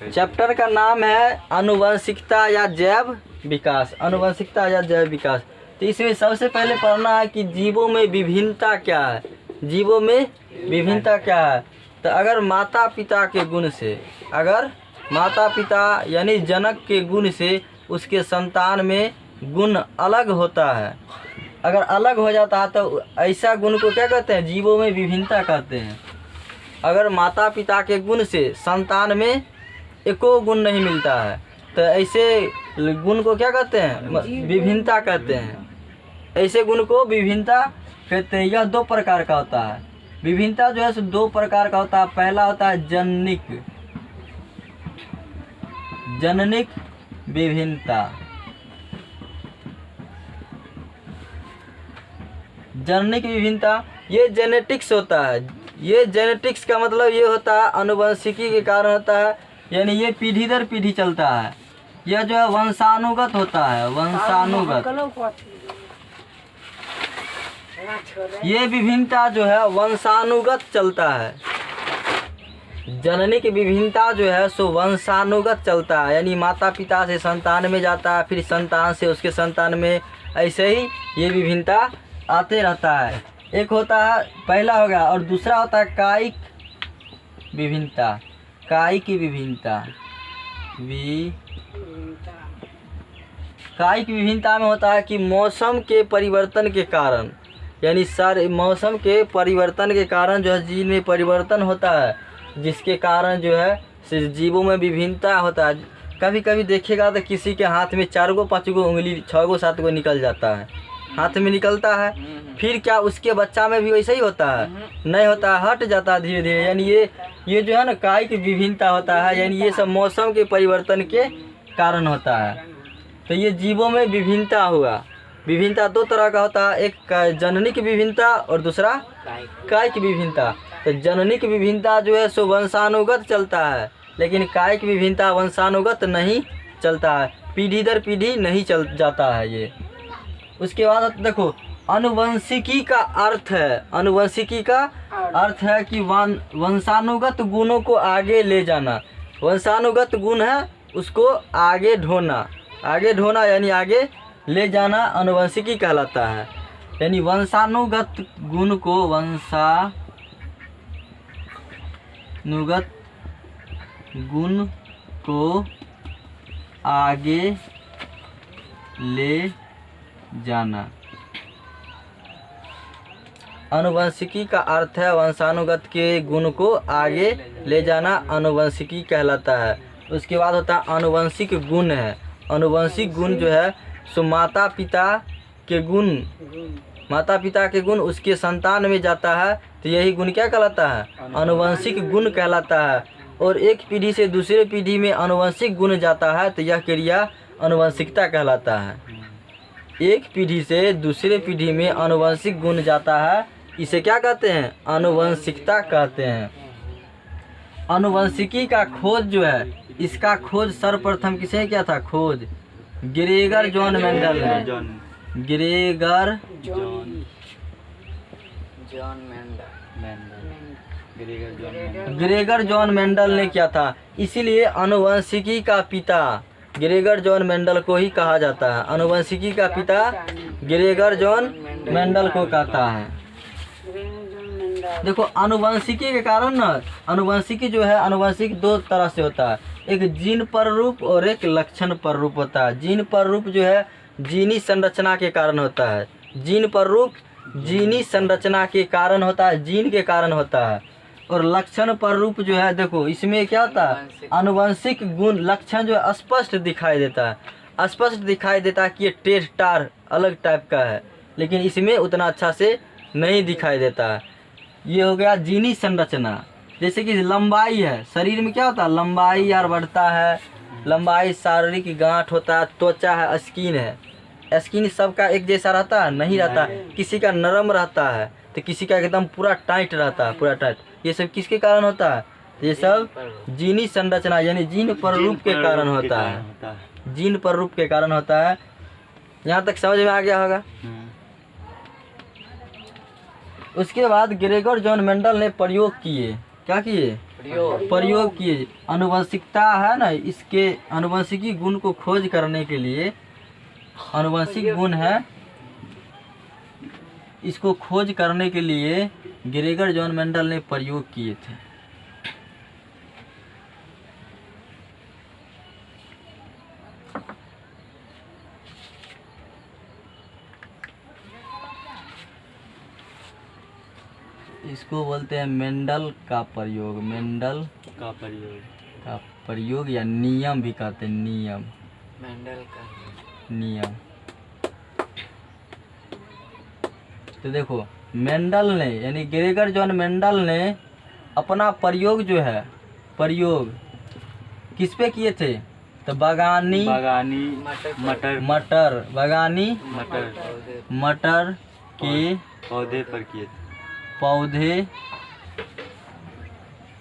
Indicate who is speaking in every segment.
Speaker 1: Chapter का नाम है आनुवंशिकता या जैव विकास। आनुवंशिकता या जैव विकास। तो इसमें सबसे पहले पढ़ना है कि जीवों में विभिन्नता क्या है। जीवों में विभिन्नता क्या है। तो अगर माता पिता के गुण से, अगर माता पिता यानी जनक के गुण से उसके संतान में गुण अलग होता है, अगर अलग हो जाता है तो ऐसा गुण को क्या कहते हैं, जीवों में विभिन्नता कहते हैं। अगर माता पिता के गुण से संतान में एको गुण नहीं मिलता है तो ऐसे गुण को क्या कहते हैं, विभिन्नता कहते हैं। ऐसे गुण को विभिन्नता कहते हैं। यह दो प्रकार का होता है। विभिन्नता जो है सो दो प्रकार का होता है। पहला होता है जननिक, जननिक विभिन्नता। जननिक विभिन्नता ये जेनेटिक्स होता है। ये जेनेटिक्स का मतलब ये होता है अनुवंशिकी के कारण होता है, यानी ये पीढ़ी दर पीढ़ी चलता है। यह जो है वंशानुगत होता है, वंशानुगत। ये विभिन्नता जो है वंशानुगत चलता है। जननी की विभिन्नता जो है सो वंशानुगत चलता है, यानी माता पिता से संतान में जाता है, फिर संतान से उसके संतान में, ऐसे ही ये विभिन्नता आते रहता है। एक होता है, पहला हो गया, और दूसरा होता है कायिक विभिन्नता। कायिक विभिन्नता, कायिक विभिन्नता में होता है कि मौसम के परिवर्तन के कारण, यानी मौसम के परिवर्तन के कारण जो है जीन में परिवर्तन होता है, जिसके कारण जो है जीवों में विभिन्नता होता है। कभी कभी देखिएगा तो किसी के हाथ में 4 गो 5 गो उंगली, 6 गो 7 गो निकल जाता है, हाथ में निकलता है। फिर क्या उसके बच्चा में भी वैसा ही होता है? नहीं होता है, हट जाता है धीरे धीरे। यानी ये जो है ना कायिक विभिन्नता होता है, यानी ये सब मौसम के परिवर्तन के कारण होता है। तो ये जीवों में विभिन्नता हुआ। विभिन्नता दो तरह का होता है, एक जननिक विभिन्नता और दूसरा कायिक विभिन्नता। तो जननिक विभिन्नता जो है सो वंशानुगत चलता है, लेकिन कायिक विभिन्नता वंशानुगत नहीं चलता है, पीढ़ी दर पीढ़ी नहीं चल जाता है ये। उसके बाद देखो अनुवंशिकी का अर्थ है, अनुवंशिकी का अर्थ है कि वंशानुगत गुणों को आगे ले जाना। वंशानुगत गुण है उसको आगे ढोना, आगे ढोना यानी आगे ले जाना अनुवंशिकी कहलाता है। यानी वंशानुगत गुण को, वंशानुगत गुण को आगे ले जाना। अनुवंशिकी का अर्थ है वंशानुगत के गुण को आगे ले जाना, अनुवंशिकी कहलाता है। उसके बाद होता है आनुवंशिक गुण है। आनुवंशिक गुण जो है सो माता पिता के गुण, माता पिता के गुण उसके संतान में जाता है, तो यही गुण क्या कहलाता है, आनुवंशिक गुण कहलाता है। और एक पीढ़ी से दूसरे पीढ़ी में आनुवंशिक गुण जाता है तो यह क्रिया आनुवंशिकता कहलाता है। एक पीढ़ी से दूसरे पीढ़ी में आनुवंशिक गुण जाता है, इसे क्या कहते हैं, आनुवंशिकता कहते हैं। आनुवंशिकी का खोज जो है, इसका खोज सर्वप्रथम किसने किया था, खोज ग्रेगर जॉन मेंडल ने। ग्रेगर जॉन मेंडल ने किया था। इसीलिए आनुवंशिकी का पिता ग्रेगर जॉन मेंडल को ही कहा जाता है। आनुवंशिकी का पिता ग्रेगर जॉन मेंडल को कहता है। देखो आनुवंशिकी के कारण ना, आनुवंशिकी जो है, आनुवंशिक दो तरह से होता है, एक जीन पर रूप और एक लक्षण पर रूप होता है। जीन पर रूप जो है जीनी संरचना के कारण होता है। जीन पर रूप जीनी संरचना के कारण होता है, जीन के कारण होता है। और लक्षण पर रूप जो है, देखो इसमें क्या होता है, आनुवंशिक गुण लक्षण जो है स्पष्ट दिखाई देता है, स्पष्ट दिखाई देता है कि ये टेढ़ टार अलग टाइप का है, लेकिन इसमें उतना अच्छा से नहीं दिखाई देता है। ये हो गया जीनी संरचना। जैसे कि लंबाई है, शरीर में क्या होता है, लंबाई यार बढ़ता है, लंबाई शारीरिक गांठ होता है, त्वचा है, स्किन है। स्किन सबका एक जैसा रहता है, नहीं रहता, किसी का नरम रहता है तो किसी का एकदम पूरा टाइट रहता है, पूरा टाइट। ये सब किसके कारण होता है, ये सब जीनी संरचना यानी जीन पर रूप के कारण होता है, जीन पर रूप के कारण होता है। यहाँ तक समझ में आ गया होगा। उसके बाद ग्रेगर जॉन मेंडल ने प्रयोग किए, क्या किए, प्रयोग किए। आनुवंशिकता है ना, इसके आनुवंशिकी गुण को खोज करने के लिए, आनुवंशिक गुण है, इसको खोज करने के लिए ग्रेगर जॉन मेंडल ने प्रयोग किए थे। इसको बोलते हैं मेंडल का प्रयोग, मेंडल का प्रयोग या नियम भी कहते हैं, नियम, मेंडल का नियम। तो देखो मेंडल ने यानी ग्रेगर जॉन मेंडल ने अपना प्रयोग जो है, प्रयोग किस पे किए थे? तो बागानी मटर बागानी मटर के
Speaker 2: पौधे पर किए थे,
Speaker 1: पौधे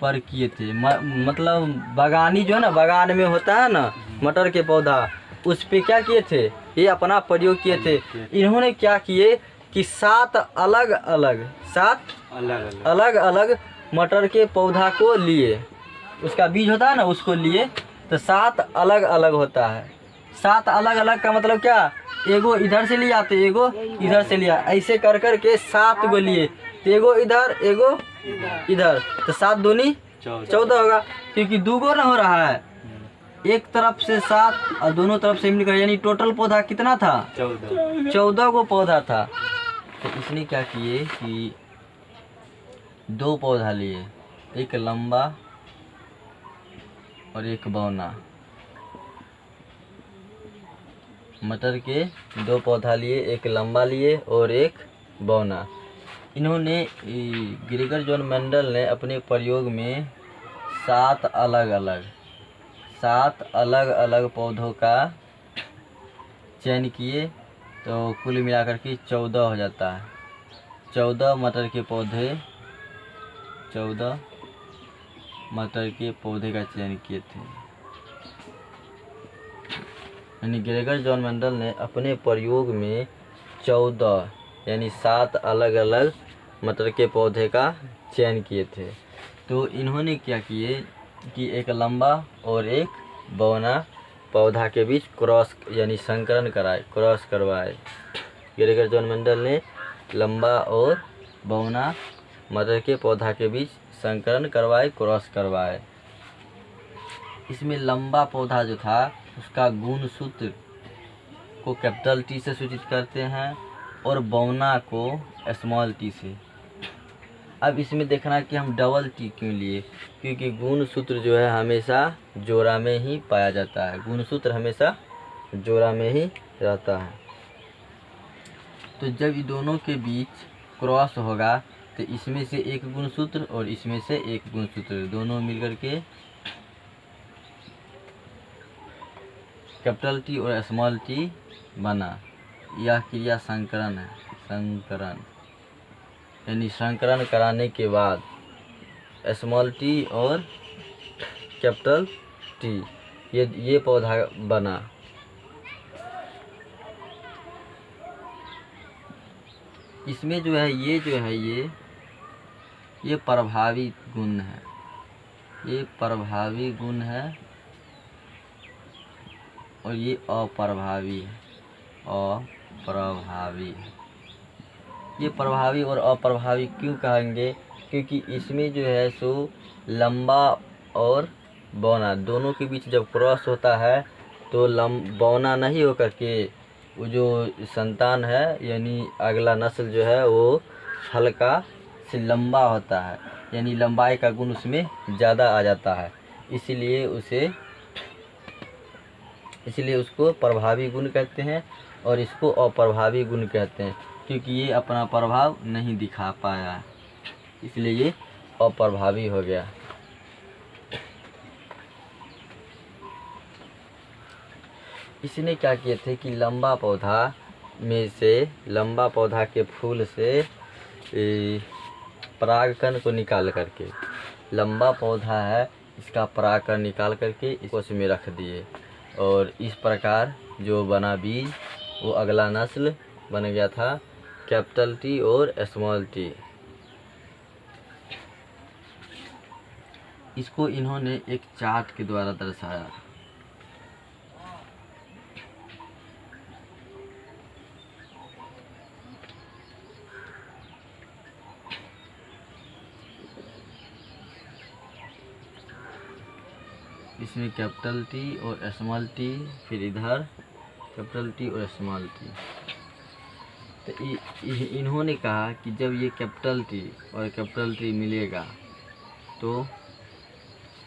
Speaker 1: पर किए थे। मतलब बागानी जो है ना, बागान में होता है ना मटर के पौधा, उस पे क्या किए थे? ये अपना प्रयोग किए थे। इन्होंने क्या किए कि 7 अलग अलग मटर के पौधा को लिए, उसका बीज होता है ना, उसको लिए, तो 7 अलग अलग होता है। 7 अलग अलग का मतलब क्या? एगो इधर से लिया तो एगो इधर से लिया, ऐसे कर कर के 7 गो लिए, तो एगो इधर एगो इधर, तो 7 दूनी 14 होगा, क्योंकि 2 गो ना हो रहा है, एक तरफ से 7 और दोनों तरफ से मिलकर, यानी टोटल पौधा कितना था? 14 गो पौधा था। तो इसने क्या किए कि 2 पौधा लिए, एक लंबा और एक बौना। मटर के 2 पौधा लिए, एक लंबा लिए और एक बौना। इन्होंने ग्रेगर जॉन मेंडल ने अपने प्रयोग में 7 अलग अलग पौधों का चयन किए, तो कुल मिलाकर के 14 हो जाता है। 14 मटर के पौधे, 14 मटर के पौधे का चयन किए थे। यानी ग्रेगर जॉन मेंडल ने अपने प्रयोग में 14 यानी 7 अलग अलग मटर के पौधे का चयन किए थे। तो इन्होंने क्या किए कि एक लंबा और एक बौना पौधा के बीच क्रॉस यानी संकरण कराए, क्रॉस करवाए। ग्रेगर जॉन मेंडल ने लंबा और बौना मटर के पौधा के बीच संकरण करवाए, क्रॉस करवाए। इसमें लंबा पौधा जो था उसका गुण सूत्र को कैपिटल टी से सूचित करते हैं और बौना को स्मॉल टी से। अब इसमें देखना कि हम डबल टी क्यों लिए, क्योंकि गुण सूत्र जो है हमेशा जोड़ा में ही पाया जाता है, गुण सूत्र हमेशा जोड़ा में ही रहता है। तो जब ये दोनों के बीच क्रॉस होगा तो इसमें से एक गुण सूत्र और इसमें से एक गुण सूत्र, दोनों मिलकर के कैपिटल टी और स्मॉल टी बना। यह क्रिया संकरण है, संकरण यानी संकरण कराने के बाद स्मॉल टी और कैपिटल टी ये पौधा बना। इसमें जो है ये प्रभावी गुण है, ये प्रभावी गुण है और ये अप्रभावी है, अप्रभावी है। ये प्रभावी और अप्रभावी क्यों कहेंगे? क्योंकि इसमें जो है सो लंबा और बौना दोनों के बीच जब क्रॉस होता है तो बौना नहीं होकर के वो जो संतान है यानी अगला नस्ल जो है वो हल्का से लंबा होता है, यानी लंबाई का गुण उसमें ज़्यादा आ जाता है, इसलिए उसको प्रभावी गुण कहते हैं और इसको अप्रभावी गुण कहते हैं, क्योंकि ये अपना प्रभाव नहीं दिखा पाया, इसलिए ये अप्रभावी हो गया। इसने क्या किए थे कि लंबा पौधा के फूल से परागकण को निकाल करके, लंबा पौधा है इसका परागकण निकाल करके इसको उसमें रख दिए और इस प्रकार जो बना बीज वो अगला नस्ल बन गया था कैपिटल टी और स्मॉल टी। इसको इन्होंने एक चार्ट के द्वारा दर्शाया। इसमें कैपिटल टी और स्मॉल टी, फिर इधर कैपिटल टी और स्मॉल टी। तो इन्होंने कहा कि जब ये कैपिटल टी और कैपिटल टी मिलेगा तो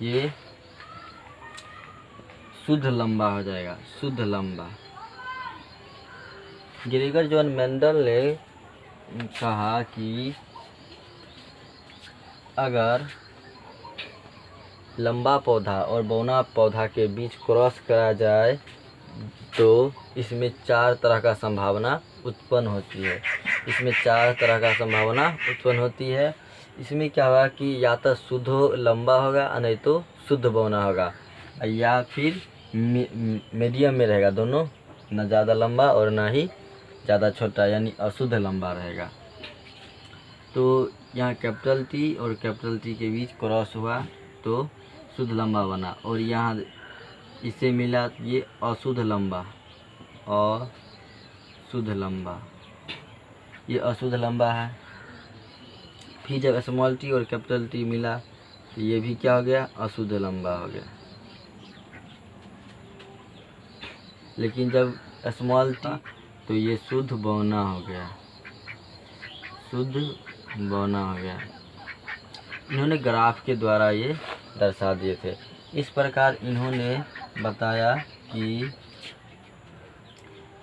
Speaker 1: ये शुद्ध लंबा हो जाएगा, शुद्ध लंबा। ग्रेगर जॉन मेंडल ने कहा कि अगर लंबा पौधा और बौना पौधा के बीच क्रॉस करा जाए तो इसमें 4 तरह का संभावना उत्पन्न होती है। इसमें 4 तरह का संभावना उत्पन्न होती है। इसमें क्या होगा कि या तो शुद्ध लंबा होगा, नहीं तो शुद्ध बौना होगा, या फिर मीडियम में रहेगा, दोनों, न ज़्यादा लंबा और ना ही ज़्यादा छोटा, यानी अशुद्ध लंबा रहेगा। तो यहाँ कैपिटल टी और कैपिटल टी के बीच क्रॉस हुआ तो शुद्ध लंबा बना, और यहाँ इसे मिला ये अशुद्ध लंबा, अशुद्ध लंबा, ये अशुद्ध लंबा है। फिर जब स्मॉल टी और कैपिटल टी मिला तो ये भी क्या हो गया, अशुद्ध लंबा हो गया। लेकिन जब स्मॉल टी तो ये शुद्ध बौना हो गया, शुद्ध बौना हो गया। इन्होंने ग्राफ के द्वारा ये दर्शा दिए थे। इस प्रकार इन्होंने बताया कि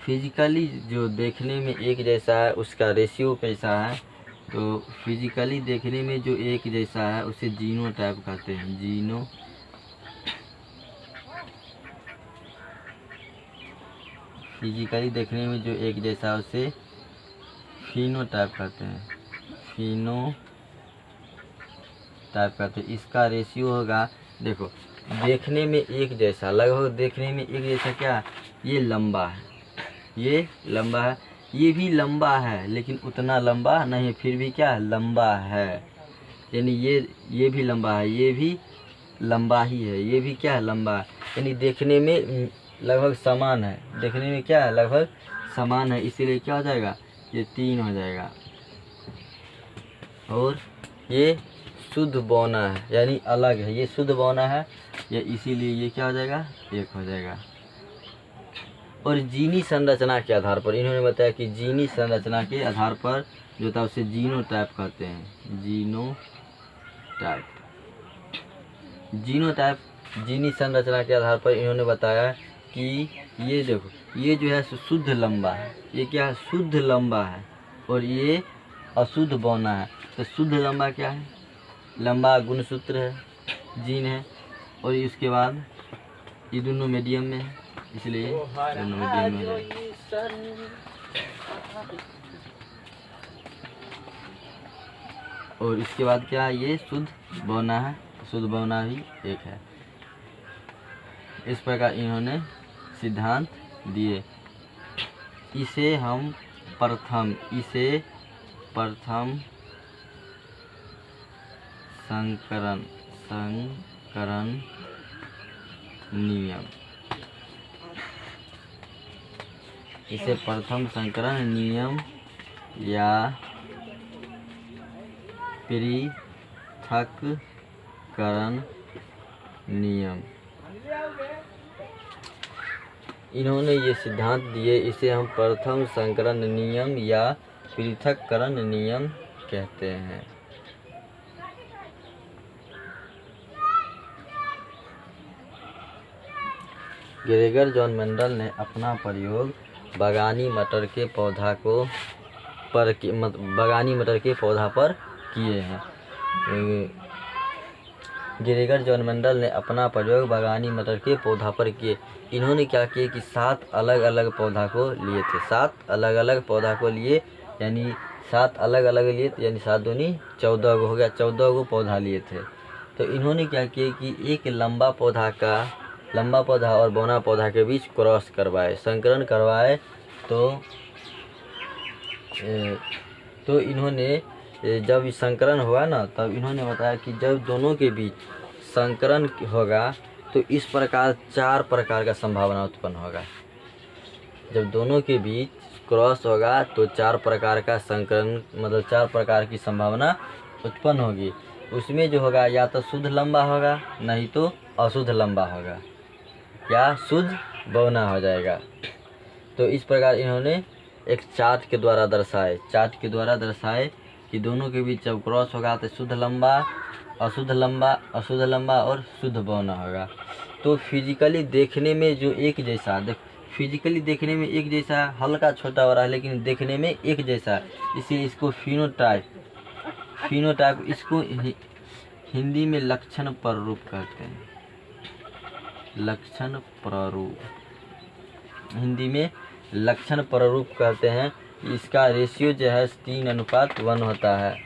Speaker 1: फिजिकली जो देखने में एक जैसा है उसका रेशियो कैसा है। तो फिजिकली देखने में जो एक जैसा है उसे जीनोटाइप कहते हैं, जीनो। फिजिकली देखने में जो एक जैसा है उसे फिनोटाइप कहते हैं, फिनोटाइप कहते हैं। इसका रेशियो होगा, देखो, देखने में एक जैसा, लगभग देखने में एक जैसा, क्या ये लंबा है, ये लंबा है, ये भी लंबा है लेकिन उतना लंबा नहीं है, फिर भी क्या लंबा है, यानी ये भी लंबा है, ये भी लंबा ही है, ये भी क्या है लंबा है, यानी देखने में लगभग समान है, देखने में क्या है लगभग समान है, इसीलिए क्या हो जाएगा, ये 3 हो जाएगा। और ये शुद्ध बौना है, यानी अलग है, ये शुद्ध बौना है, ये इसीलिए ये क्या हो जाएगा, 1 हो जाएगा। और जीनी संरचना के आधार पर इन्होंने बताया कि जीनी संरचना के आधार पर जो था उसे जीनोटाइप कहते हैं, जीनोटाइप। जीनोटाइप जीनी संरचना के आधार पर इन्होंने बताया कि ये देखो, ये जो है शुद्ध लंबा है, ये क्या है, शुद्ध लंबा है, और ये अशुद्ध बौना है। तो शुद्ध लंबा क्या है, लंबा गुणसूत्र है, जीन है, और इसके बाद ये दोनों मीडियम में है, इसलिए दोनों मीडियम में है। और इसके बाद क्या है, ये शुद्ध बौना है, शुद्ध बौना भी 1 है। इस प्रकार इन्होंने सिद्धांत दिए। इसे हम प्रथम संकरण नियम, इसे प्रथम संकरण नियम या पृथक्करण नियम, इन्होंने ये सिद्धांत दिए। इसे हम प्रथम संकरण नियम या पृथक्करण नियम कहते हैं। ग्रेगर जॉन मेंडल ने अपना प्रयोग बागानी मटर के पौधा पर किए हैं। ग्रेगर जॉन मेंडल ने अपना प्रयोग बागानी मटर के पौधा पर किए। इन्होंने क्या किए कि 7 अलग अलग पौधा को लिए थे, 7 अलग अलग पौधा को लिए, यानी 7 अलग अलग लिए, यानी 7 दूनी 14 हो गया, 14 को पौधा लिए थे। तो इन्होंने क्या किए कि एक लंबा पौधा और बौना पौधा के बीच क्रॉस करवाए, संकरण करवाए। तो इन्होंने जब संकरण हुआ ना, तब इन्होंने बताया कि जब दोनों के बीच संकरण होगा तो इस प्रकार 4 प्रकार का संभावना उत्पन्न होगा। जब दोनों के बीच क्रॉस होगा तो 4 प्रकार का संकरण मतलब 4 प्रकार की संभावना उत्पन्न होगी। उसमें जो होगा या तो शुद्ध लंबा होगा, नहीं तो अशुद्ध लंबा होगा, या शुद्ध बौना हो जाएगा। तो इस प्रकार इन्होंने एक चार्ट के द्वारा दर्शाए कि दोनों के बीच जब क्रॉस होगा तो शुद्ध लंबा, अशुद्ध लंबा और शुद्ध बौना होगा। तो फिजिकली देखने में जो एक जैसा फिजिकली देखने में एक जैसा, हल्का छोटा बड़ा है लेकिन देखने में एक जैसा, इसीलिए इसको फिनोटाइप इसको हिंदी में लक्षण प्ररूप कहते हैं। लक्षण प्ररूप हिंदी में लक्षण प्ररूप कहते हैं। इसका रेशियो जो है 3:1 होता है।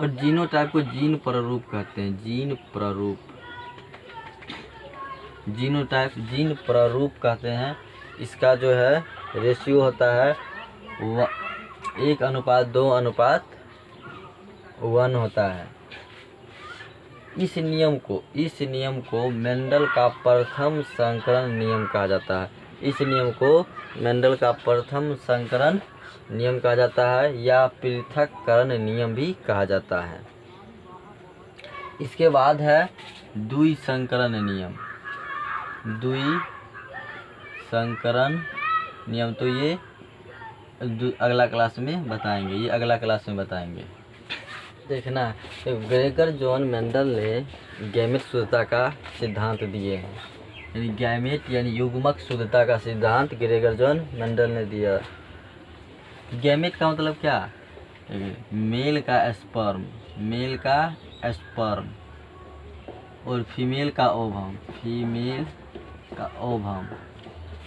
Speaker 1: और जीनोटाइप को जीन प्ररूप कहते हैं। जीन प्ररूप कहते हैं। इसका जो है रेशियो होता है 1:2:1 होता है। इस नियम को मेंडल का प्रथम संकरण नियम कहा जाता है। इस नियम को मेंडल का प्रथम संकरण नियम कहा जाता है या पृथक्करण नियम भी कहा जाता है। इसके बाद है द्विसंकरण नियम। तो ये अगला क्लास में बताएंगे। देखना, तो ग्रेगर जॉन मेंडल ने गैमेट शुद्धता का सिद्धांत दिए हैं। यानी गैमेट यानी युग्मक शुद्धता का सिद्धांत ग्रेगर जॉन मेंडल ने दिया। गैमेट का मतलब क्या? मेल का स्पर्म और फीमेल का ओवम।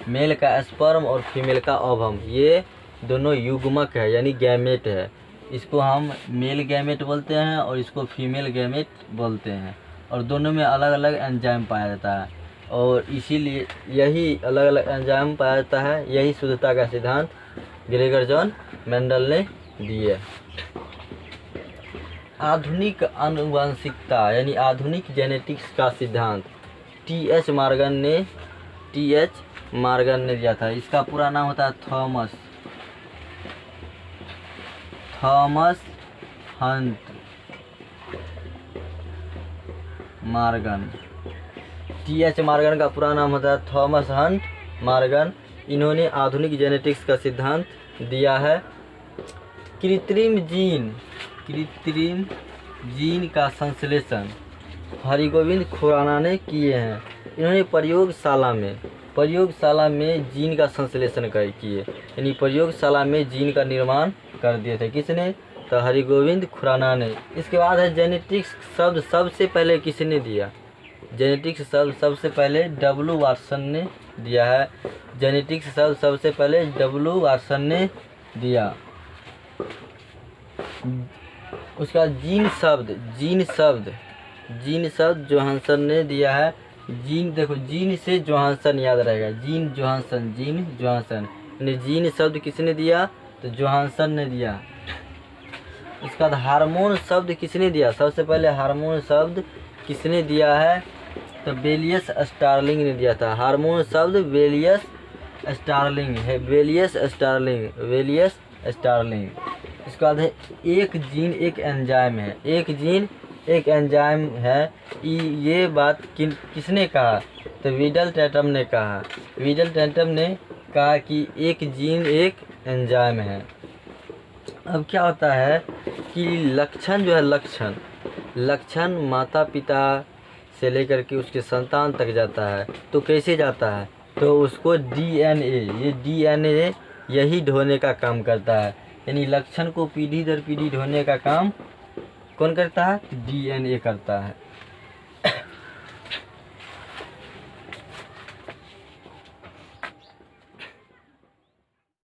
Speaker 1: मेल का स्पर्म और फीमेल का ओवम, ये दोनों युग्मक है यानी गैमेट है। इसको हम मेल गैमेट बोलते हैं और इसको फीमेल गैमेट बोलते हैं। और दोनों में अलग अलग एंजाइम पाया जाता है और इसीलिए यही अलग अलग एंजाइम पाया जाता है। यही शुद्धता का सिद्धांत ग्रेगर जॉन मेंडल ने दिए। आधुनिक आनुवंशिकता यानी आधुनिक जेनेटिक्स का सिद्धांत टी.एच. मार्गन ने दिया था। इसका पूरा नाम होता है Thomas Hunt Morgan. TH. Morgan का पूरा नाम होता है थॉमस हंट मार्गन। इन्होंने आधुनिक जेनेटिक्स का सिद्धांत दिया है। कृत्रिम जीन का संश्लेषण हरिगोविंद खुराना ने किए हैं। इन्होंने प्रयोगशाला में जीन का संश्लेषण किए, यानी प्रयोगशाला में जीन का निर्माण कर दिए थे। किसने? तो हरिगोविंद खुराना ने। इसके बाद है जेनेटिक्स शब्द सबसे पहले किसने दिया? जेनेटिक्स शब्द सबसे पहले डब्ल्यू वाटसन ने दिया है। जेनेटिक्स शब्द सबसे पहले डब्ल्यू वाटसन ने दिया। उसका जीन शब्द जोहानसन ने दिया है। जीन से जोहानसन याद रहेगा। जीन जोहानसन यानी जीन शब्द किसने दिया? तो जोहानसन ने दिया। उसका बाद हार्मोन शब्द किसने दिया? सबसे पहले हार्मोन शब्द किसने दिया है? तो बेलियस स्टार्लिंग ने दिया था। हार्मोन शब्द बेलियस स्टार्लिंग। इसके बाद है एक जीन एक एंजाइम है। ये बात किसने कहा? तो विडल टैटम ने कहा। कि एक जीन एक एंजाइम है। अब क्या होता है कि लक्षण जो है लक्षण माता पिता से लेकर के उसके संतान तक जाता है। तो कैसे जाता है? तो उसको डीएनए यही ढोने का काम करता है। यानी लक्षण को पीढ़ी दर पीढ़ी ढोने का काम कौन करता है? डीएनए करता है।